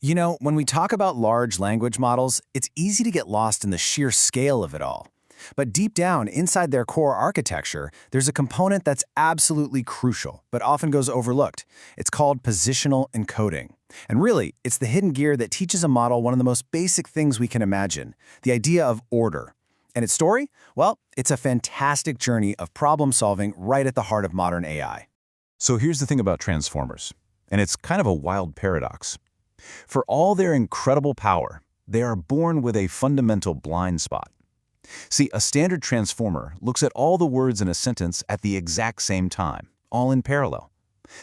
You know, when we talk about large language models, it's easy to get lost in the sheer scale of it all. But deep down, inside their core architecture, there's a component that's absolutely crucial, but often goes overlooked. It's called positional encoding. And really, it's the hidden gear that teaches a model one of the most basic things we can imagine, the idea of order. And its story? Well, it's a fantastic journey of problem solving right at the heart of modern AI. So here's the thing about transformers, and it's kind of a wild paradox. For all their incredible power, they are born with a fundamental blind spot. See, a standard transformer looks at all the words in a sentence at the exact same time, all in parallel.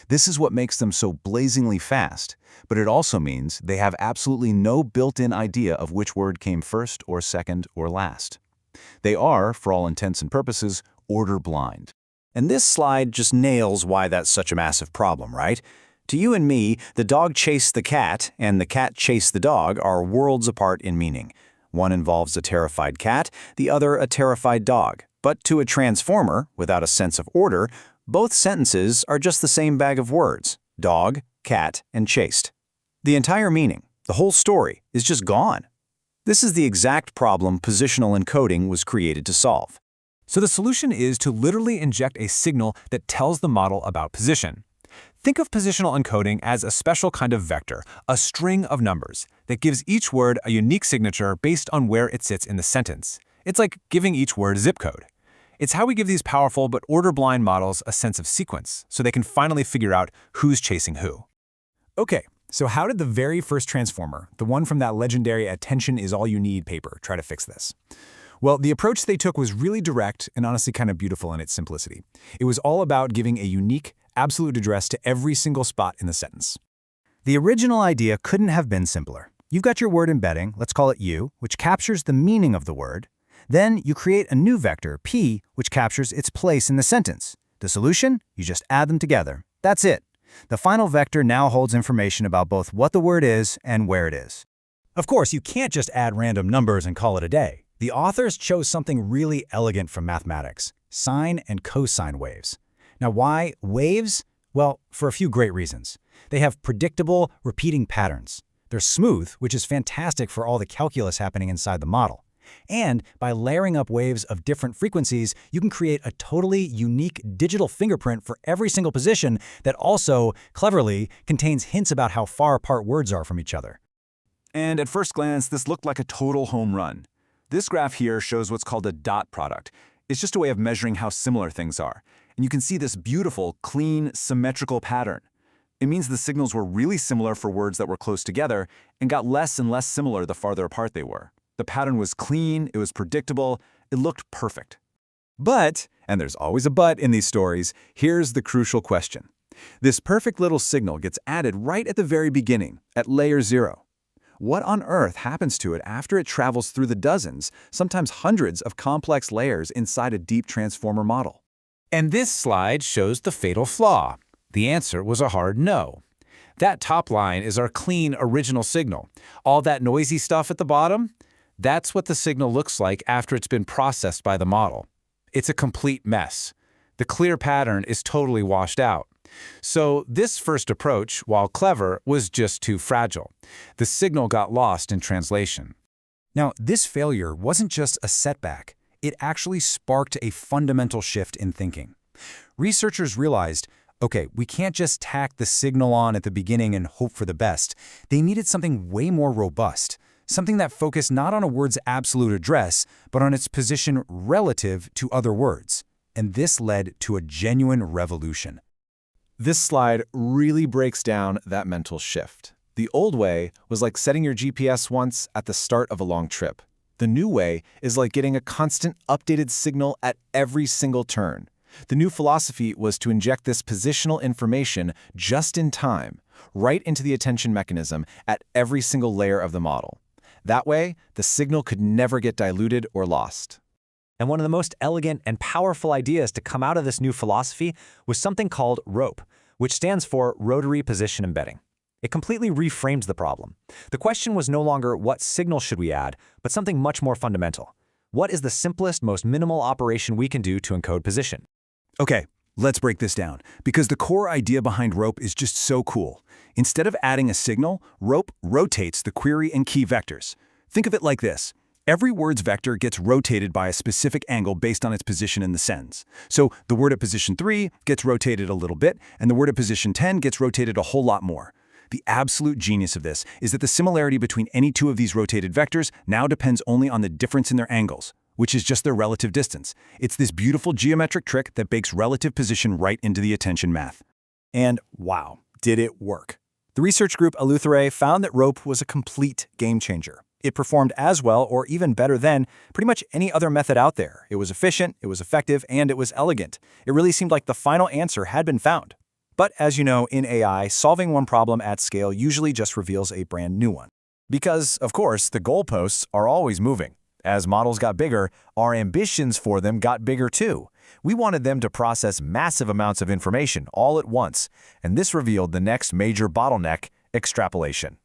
This is what makes them so blazingly fast, but it also means they have absolutely no built-in idea of which word came first or second or last. They are, for all intents and purposes, order blind. And this slide just nails why that's such a massive problem, right? To you and me, the dog chased the cat and the cat chased the dog are worlds apart in meaning. One involves a terrified cat, the other a terrified dog. But to a transformer, without a sense of order, both sentences are just the same bag of words: dog, cat, and chased. The entire meaning, the whole story, is just gone. This is the exact problem positional encoding was created to solve. So the solution is to literally inject a signal that tells the model about position. Think of positional encoding as a special kind of vector, a string of numbers, that gives each word a unique signature based on where it sits in the sentence. It's like giving each word a zip code. It's how we give these powerful but order-blind models a sense of sequence, so they can finally figure out who's chasing who. Okay, so how did the very first transformer, the one from that legendary Attention is All You Need paper, try to fix this? Well, the approach they took was really direct and honestly kind of beautiful in its simplicity. It was all about giving a unique, absolute address to every single spot in the sentence. The original idea couldn't have been simpler. You've got your word embedding, let's call it U, which captures the meaning of the word. Then you create a new vector, P, which captures its place in the sentence. The solution? You just add them together. That's it. The final vector now holds information about both what the word is and where it is. Of course, you can't just add random numbers and call it a day. The authors chose something really elegant from mathematics: sine and cosine waves. Now, why waves? Well, for a few great reasons. They have predictable, repeating patterns. They're smooth, which is fantastic for all the calculus happening inside the model. And by layering up waves of different frequencies, you can create a totally unique digital fingerprint for every single position that also, cleverly, contains hints about how far apart words are from each other. And at first glance, this looked like a total home run. This graph here shows what's called a dot product. It's just a way of measuring how similar things are. And you can see this beautiful, clean, symmetrical pattern. It means the signals were really similar for words that were close together and got less and less similar the farther apart they were. The pattern was clean, it was predictable, it looked perfect. But, and there's always a but in these stories, here's the crucial question. This perfect little signal gets added right at the very beginning, at layer 0. What on earth happens to it after it travels through the dozens, sometimes hundreds of complex layers inside a deep transformer model? And this slide shows the fatal flaw. The answer was a hard no. That top line is our clean original signal. All that noisy stuff at the bottom? That's what the signal looks like after it's been processed by the model. It's a complete mess. The clear pattern is totally washed out. So this first approach, while clever, was just too fragile. The signal got lost in translation. Now, this failure wasn't just a setback. It actually sparked a fundamental shift in thinking. Researchers realized, okay, we can't just tack the signal on at the beginning and hope for the best. They needed something way more robust, something that focused not on a word's absolute address, but on its position relative to other words. And this led to a genuine revolution. This slide really breaks down that mental shift. The old way was like setting your GPS once at the start of a long trip. The new way is like getting a constant updated signal at every single turn. The new philosophy was to inject this positional information just in time, right into the attention mechanism at every single layer of the model. That way, the signal could never get diluted or lost. And one of the most elegant and powerful ideas to come out of this new philosophy was something called RoPE, which stands for Rotary Position Embedding. It completely reframed the problem. The question was no longer what signal should we add, but something much more fundamental. What is the simplest, most minimal operation we can do to encode position? Okay, Let's break this down, because the core idea behind RoPE is just so cool. Instead of adding a signal, RoPE rotates the query and key vectors. Think of it like this. Every word's vector gets rotated by a specific angle based on its position in the sentence. So the word at position 3 gets rotated a little bit, and the word at position 10 gets rotated a whole lot more. The absolute genius of this is that the similarity between any two of these rotated vectors now depends only on the difference in their angles, which is just their relative distance. It's this beautiful geometric trick that bakes relative position right into the attention math. And wow, did it work? The research group ALiBi found that RoPE was a complete game changer. It performed as well or even better than pretty much any other method out there. It was efficient, it was effective, and it was elegant. It really seemed like the final answer had been found. But as you know, in AI, solving one problem at scale usually just reveals a brand new one. Because, of course, the goalposts are always moving. As models got bigger, our ambitions for them got bigger too. We wanted them to process massive amounts of information all at once, and this revealed the next major bottleneck, extrapolation.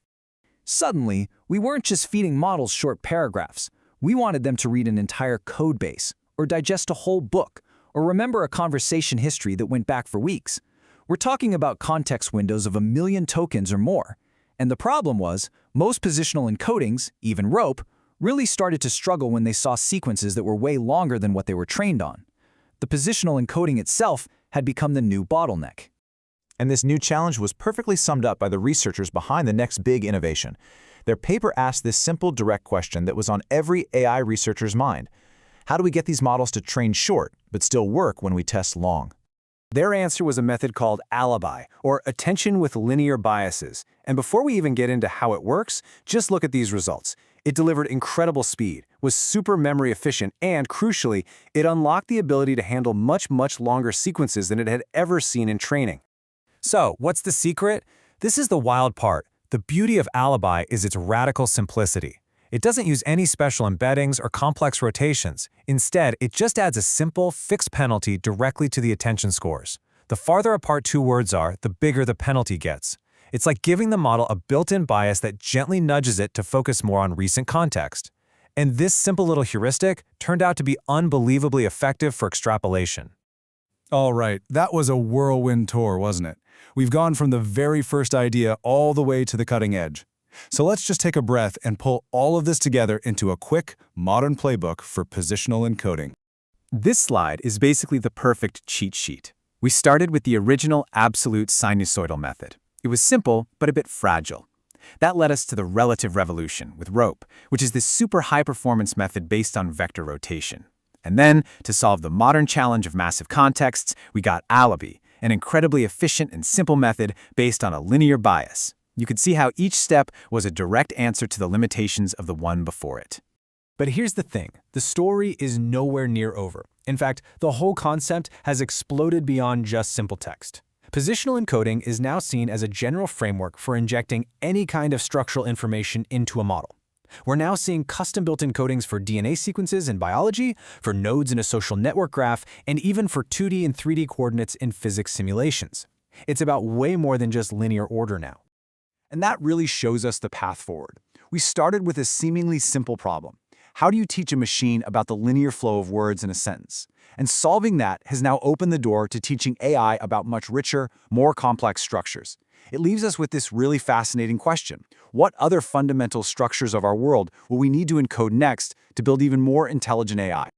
Suddenly, we weren't just feeding models short paragraphs. We wanted them to read an entire code base, or digest a whole book, or remember a conversation history that went back for weeks. We're talking about context windows of 1 million tokens or more. And the problem was, most positional encodings, even RoPE, really started to struggle when they saw sequences that were way longer than what they were trained on. The positional encoding itself had become the new bottleneck. And this new challenge was perfectly summed up by the researchers behind the next big innovation. Their paper asked this simple, direct question that was on every AI researcher's mind. How do we get these models to train short, but still work when we test long? Their answer was a method called ALiBi, or attention with linear biases. And before we even get into how it works, just look at these results. It delivered incredible speed, was super memory efficient, and crucially, it unlocked the ability to handle much longer sequences than it had ever seen in training. So, what's the secret? This is the wild part. The beauty of ALiBi is its radical simplicity. It doesn't use any special embeddings or complex rotations. Instead, it just adds a simple, fixed penalty directly to the attention scores. The farther apart two words are, the bigger the penalty gets. It's like giving the model a built-in bias that gently nudges it to focus more on recent context. And this simple little heuristic turned out to be unbelievably effective for extrapolation. All right, that was a whirlwind tour, wasn't it? We've gone from the very first idea all the way to the cutting edge. So let's just take a breath and pull all of this together into a quick, modern playbook for positional encoding. This slide is basically the perfect cheat sheet. We started with the original absolute sinusoidal method. It was simple, but a bit fragile. That led us to the relative revolution with RoPE, which is this super high-performance method based on vector rotation. And then, to solve the modern challenge of massive contexts, we got ALiBi, an incredibly efficient and simple method based on a linear bias. You could see how each step was a direct answer to the limitations of the one before it. But here's the thing, the story is nowhere near over. In fact, the whole concept has exploded beyond just simple text. Positional encoding is now seen as a general framework for injecting any kind of structural information into a model. We're now seeing custom-built encodings for DNA sequences in biology, for nodes in a social network graph, and even for 2D and 3D coordinates in physics simulations. It's about way more than just linear order now. And that really shows us the path forward. We started with a seemingly simple problem. How do you teach a machine about the linear flow of words in a sentence? And solving that has now opened the door to teaching AI about much richer, more complex structures. It leaves us with this really fascinating question. What other fundamental structures of our world will we need to encode next to build even more intelligent AI?